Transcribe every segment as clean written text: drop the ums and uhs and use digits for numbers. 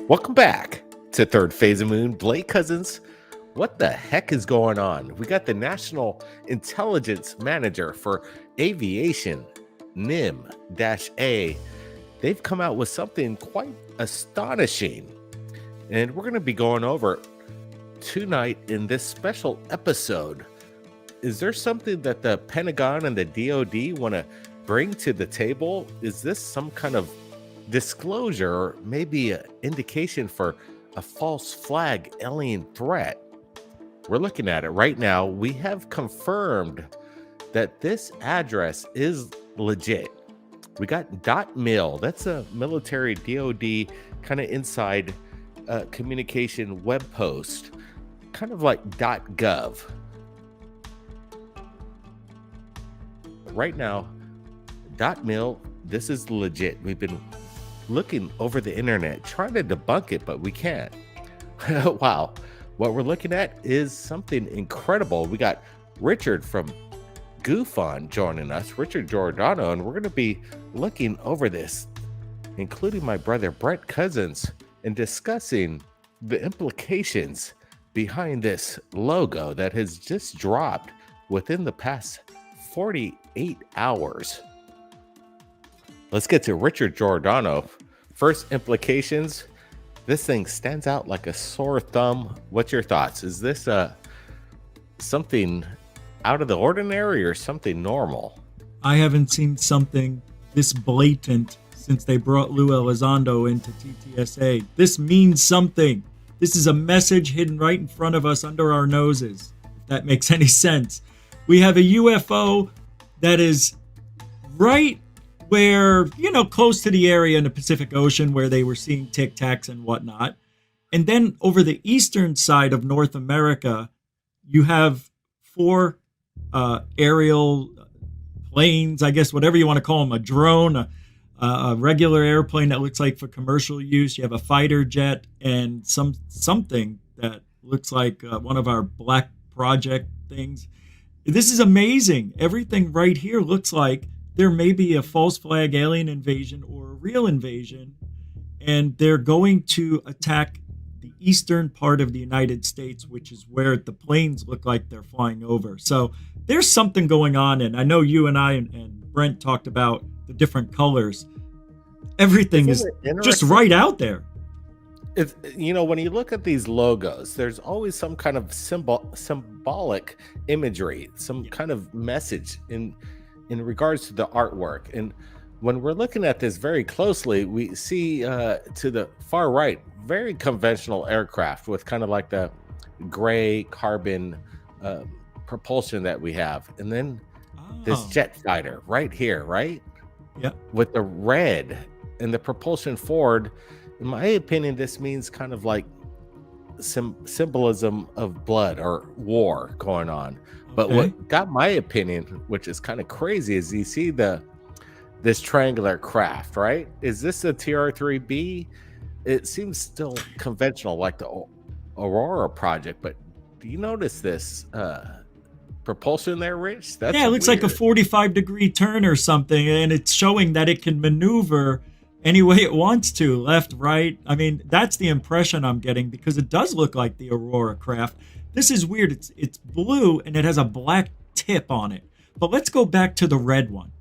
Welcome back to Third Phase of Moon. Blake Cousins, what the heck is going on? We got the National Intelligence Manager for Aviation, NIM-A. They've come out with something quite astonishing. And we're going to be going over tonight in this special episode. Is there something that the Pentagon and the DoD want to bring to the table? Is this some kind of disclosure or maybe an indication for a false flag alien threat? We're looking at it right now. We have confirmed that this address is legit. We got .mil. That's a military DoD kind of inside communication web post, kind of like .gov. Right now, .mil, this is legit. We've been looking over the internet, trying to debunk it, but we can't. Wow. What we're looking at is something incredible. We got Richard from GoofOn joining us, Richard Giordano, and we're going to be looking over this, including my brother Brent Cousins, and discussing the implications behind this logo that has just dropped within the past 48 hours. Let's get to Richard Giordano. First implications. This thing stands out like a sore thumb. What's your thoughts? Is this something out of the ordinary or something normal? I haven't seen something this blatant since they brought Lou Elizondo into TTSA. This means something. This is a message hidden right in front of us under our noses, if that makes any sense. We have a UFO that is right where, close to the area in the Pacific Ocean where they were seeing Tic Tacs and whatnot. And then over the eastern side of North America, you have four aerial planes, I guess, whatever you want to call them, a drone, a regular airplane that looks like for commercial use. You have a fighter jet and something that looks like one of our Black Project things. This is amazing. Everything right here looks like there may be a false flag alien invasion or a real invasion, and they're going to attack the eastern part of the United States, which is where the planes look like they're flying over. So there's something going on, and I know you and I and Brent talked about the different colors. Everything is just right out there. It's, when you look at these logos, there's always some kind of symbolic imagery, some kind of message in regards to the artwork. And when we're looking at this very closely, we see to the far right, very conventional aircraft with kind of like the gray carbon propulsion that we have. And then this jet fighter right here, right? Yeah. With the red and the propulsion forward. In my opinion, this means kind of like symbolism of blood or war going on. But what got my opinion, which is kind of crazy, is you see this triangular craft, right? Is this a TR-3B? It seems still conventional, like the Aurora project, but do you notice this propulsion there, Rich? That's it looks weird. Like a 45-degree turn or something, and it's showing that it can maneuver any way it wants to, left, right. I mean, that's the impression I'm getting, because it does look like the Aurora craft. This is weird. It's blue and it has a black tip on it. But let's go back to the red one.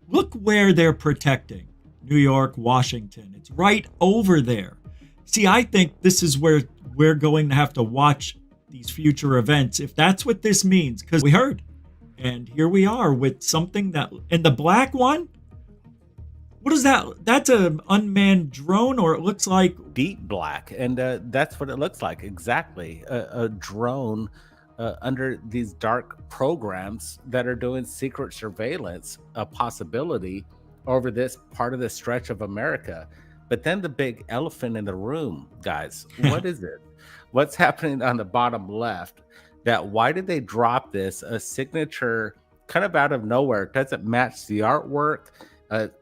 Look where they're protecting. New York, Washington. It's right over there. See, I think this is where we're going to have to watch these future events, if that's what this means, because we heard. And here we are with something that, and the black one, what is that? That's an unmanned drone, or it looks like deep black, and that's what it looks like. Exactly, a drone under these dark programs that are doing secret surveillance, a possibility over this part of the stretch of America. But then the big elephant in the room, guys, what is it? What's happening on the bottom left? Why did they drop this? A signature kind of out of nowhere. It doesn't match the artwork.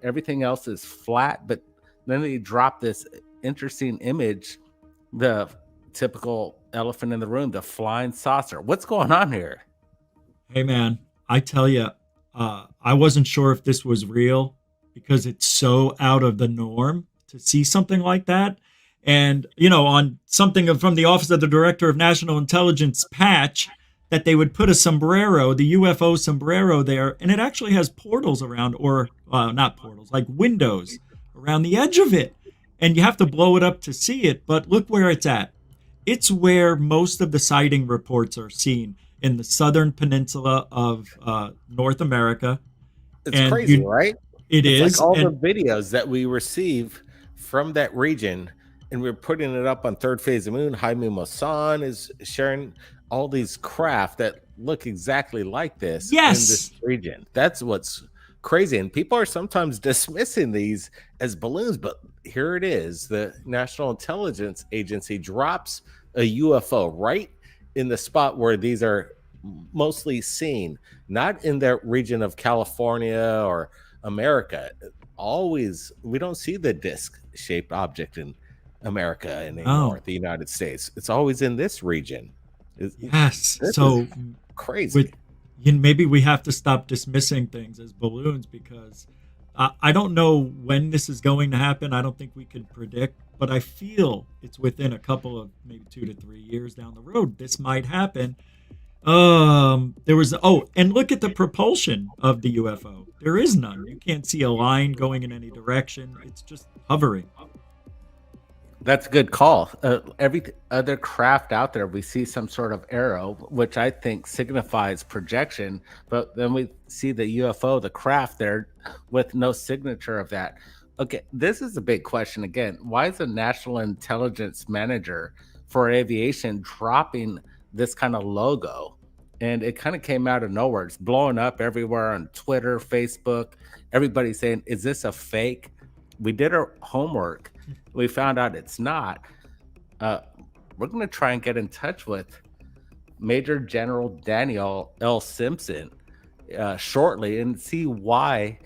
Everything else is flat, but then they drop this interesting image, the typical elephant in the room, the flying saucer. What's going on here? Hey, man, I tell you, I wasn't sure if this was real because it's so out of the norm to see something like that. And, on something from the Office of the Director of National Intelligence patch, that they would put a sombrero, the UFO sombrero there, and it actually has portals around, or not portals, like windows around the edge of it. And you have to blow it up to see it, but look where it's at. It's where most of the sighting reports are seen in the southern peninsula of North America. It's And crazy, right? it It's like is. all the And videos that we receive from that region, and we're putting it up on Third Phase of Moon. Jaime Maussan is sharing all these craft that look exactly like this in this yes, region. That's what's crazy. And people are sometimes dismissing these as balloons, but here it is. The National Intelligence Agency drops a UFO right in the spot where these are mostly seen, not in the region of California or America. Always, we don't see the disc shaped object in America oh, anymore, the United States. It's always in this region. yes. This is So with crazy. maybe we have to stop dismissing things as balloons, because I don't know when this is going to happen. I don't think we can predict, but I feel it's within a couple of maybe 2 to 3 years down the road this might happen. There was, and look at the propulsion of the UFO. There is none. You can't see a line going in any direction. It's just hovering. That's a good call. Every other craft out there, we see some sort of arrow, which I think signifies projection. But then we see the UFO, the craft there, with no signature of that. Okay, this is a big question again. Why is the National Intelligence Manager for Aviation dropping this kind of logo? And it kind of came out of nowhere. It's blowing up everywhere on Twitter, Facebook. Everybody's saying, is this a fake? We did our homework. We found out it's not. We're going to try and get in touch with Major General Daniel L. Simpson shortly and see why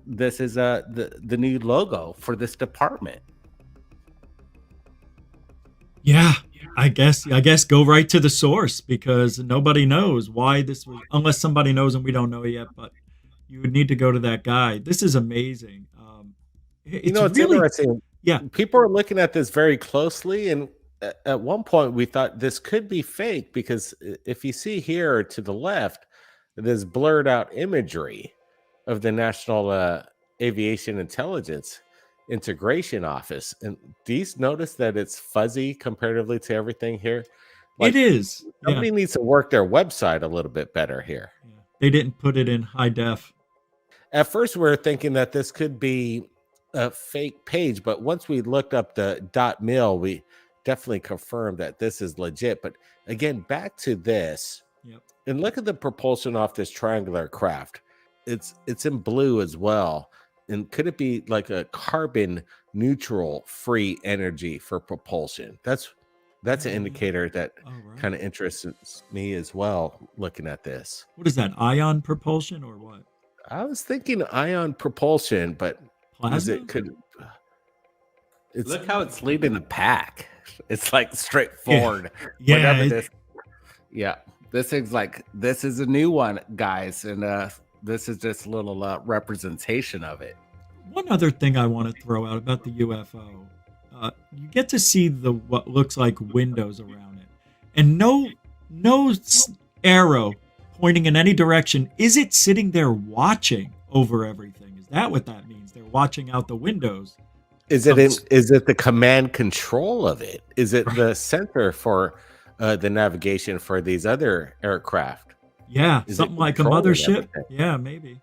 this is the new logo for this department. Yeah, I guess go right to the source, because nobody knows why this was, unless somebody knows and we don't know yet. But you would need to go to that guy. This is amazing. It's It's really, interesting. yeah, People are looking at this very closely, and at one point we thought this could be fake because if you see here to the left, there's blurred out imagery of the National Aviation Intelligence Integration Office. And do you notice that it's fuzzy comparatively to everything here? it Like is. Yeah, somebody needs to work their website a little bit better here. yeah. They didn't put it in high def. At first, we were thinking that this could be a fake page, but once we looked up the .mil, we definitely confirmed that this is legit. But again, back to this, Yep. and look at the propulsion off this triangular craft. It's in blue as well. And could it be like a carbon neutral free energy for propulsion? That's an indicator that All right. kind of interests me as well. Looking at this, What is that? Ion propulsion or what? I was thinking ion propulsion, but is Plasma? it could it's Look how it's leading the pack. It's like Yeah. straightforward. Yeah. Whatever this. Yeah, this thing's like, this is a new one, guys. And this is just a little representation of it. One other thing I want to throw out about the UFO, you get to see the what looks like windows around it, and no arrow pointing in any direction. Is it sitting there watching over everything? Is that what that means? They're watching out the windows. is it in, is it the command control of it? Is it the center for the navigation for these other aircraft? Yeah, Is it something like a controlling mothership. everything? Yeah, maybe.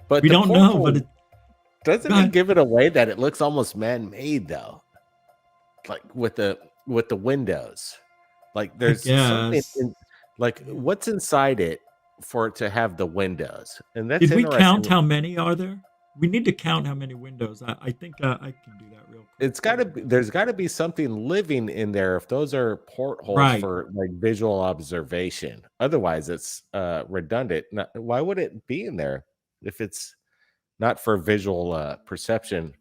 But We the don't know, portal, but doesn't go it ahead. give it away that it looks almost man-made though? Like with the windows. Like I there's something guess. in, like Yeah. what's inside it for it to have the windows. And that's Did we count interesting. how many are there? We need to count how many windows. I think I can do that real quick. It's got to be, there's got to be something living in there if those are portholes Right. for like visual observation. Otherwise it's redundant. Why would it be in there if it's not for visual perception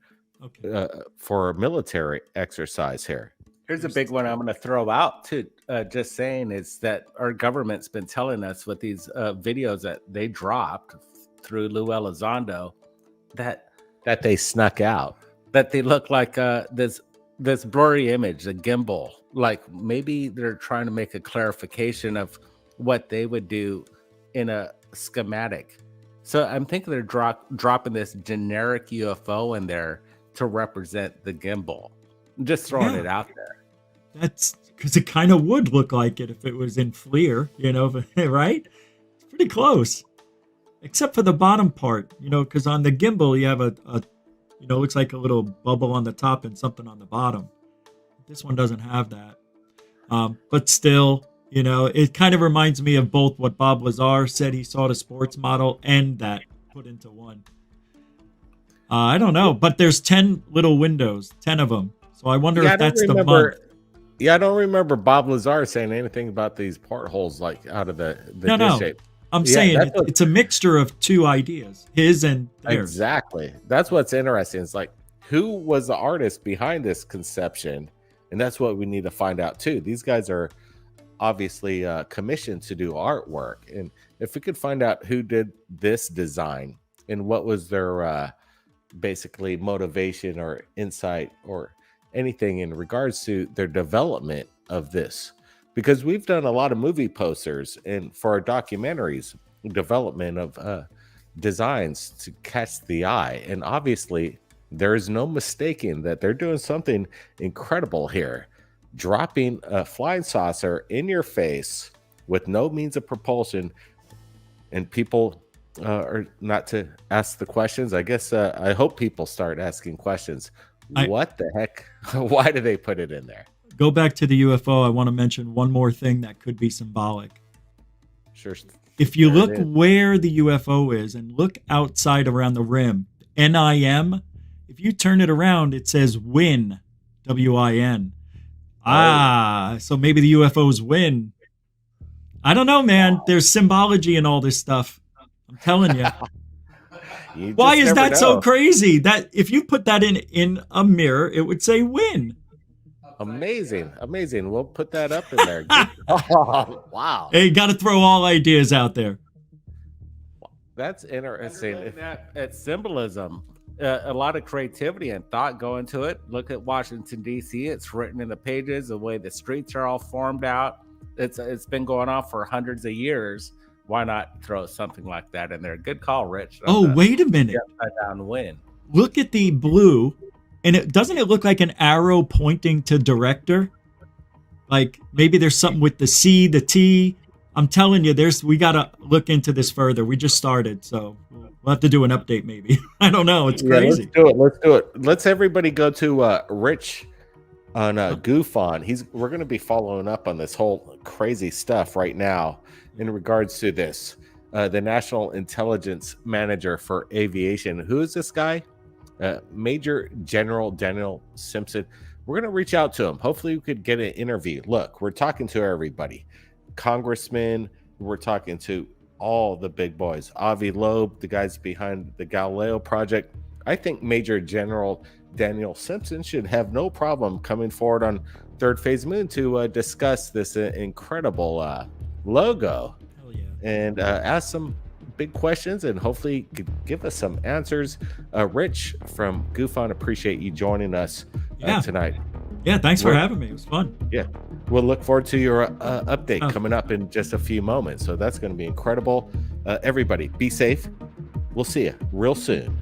Okay. for a military exercise here? Here's a big one I'm going to throw out too. Just saying is that our government's been telling us with these videos that they dropped through Lou Elizondo that That they snuck out. that they look like this this blurry image, the gimbal, like maybe they're trying to make a clarification of what they would do in a schematic. So I'm thinking they're dropping this generic UFO in there to represent the gimbal. I'm just throwing it out there. That's because it kind of would look like it if it was in FLIR, right? It's pretty close. Except for the bottom part, because on the gimbal you have a looks like a little bubble on the top and something on the bottom. This one doesn't have that. But still, it kind of reminds me of both what Bob Lazar said he saw the sports model and that put into one. I don't know, but there's 10 little windows, 10 of them. So I wonder if that's the month. Yeah, I don't remember Bob Lazar saying anything about these portholes like out of the no. shape. I'm saying it's a mixture of two ideas, his and theirs. Exactly. That's what's interesting. It's like, who was the artist behind this conception? And that's what we need to find out too. These guys are obviously commissioned to do artwork. And if we could find out who did this design and what was their basically motivation or insight or anything in regards to their development of this. Because we've done a lot of movie posters and for our documentaries, development of designs to catch the eye. And obviously, there is no mistaking that they're doing something incredible here. Dropping a flying saucer in your face with no means of propulsion. And people are not to ask the questions. I guess I hope people start asking questions. What the heck? Why do they put it in there? Go back to the UFO. I want to mention one more thing that could be symbolic. Sure. If you look where the UFO is and look outside around the rim, NIM, if you turn it around, it says win, WIN. So maybe the UFOs win. I don't know, man. There's symbology in all this stuff. I'm telling you. Why is that so crazy? That if you put that in a mirror, it would say win. Amazing. We'll put that up in there. Oh, wow. Hey, got to throw all ideas out there. That's interesting. It's symbolism. A lot of creativity and thought go into it. Look at Washington, D.C. It's written in the pages, the way the streets are all formed out. It's been going on for hundreds of years. Why not throw something like that in there? Good call, Rich. Wait a minute. Down win. Look at the blue. And doesn't it look like an arrow pointing to director? Like maybe there's something with the C, the T. I'm telling you, we got to look into this further. We just started, so we'll have to do an update maybe. I don't know. It's crazy. Let's do it. Let's everybody go to Rich on GoofOn. We're going to be following up on this whole crazy stuff right now in regards to this. The National Intelligence Manager for Aviation. Who is this guy? Major General Daniel Simpson. We're going to reach out to him. Hopefully we could get an interview. Look, we're talking to everybody. Congressmen, we're talking to all the big boys. Avi Loeb, the guys behind the Galileo project. I think Major General Daniel Simpson should have no problem coming forward on Third Phase Moon to discuss this incredible logo. Hell yeah. And ask some big questions and hopefully could give us some answers. Rich from GoofOn, appreciate you joining us tonight. Yeah, thanks for having me. It was fun. Yeah, we'll look forward to your update coming up in just a few moments. So that's going to be incredible. Everybody, be safe. We'll see you real soon.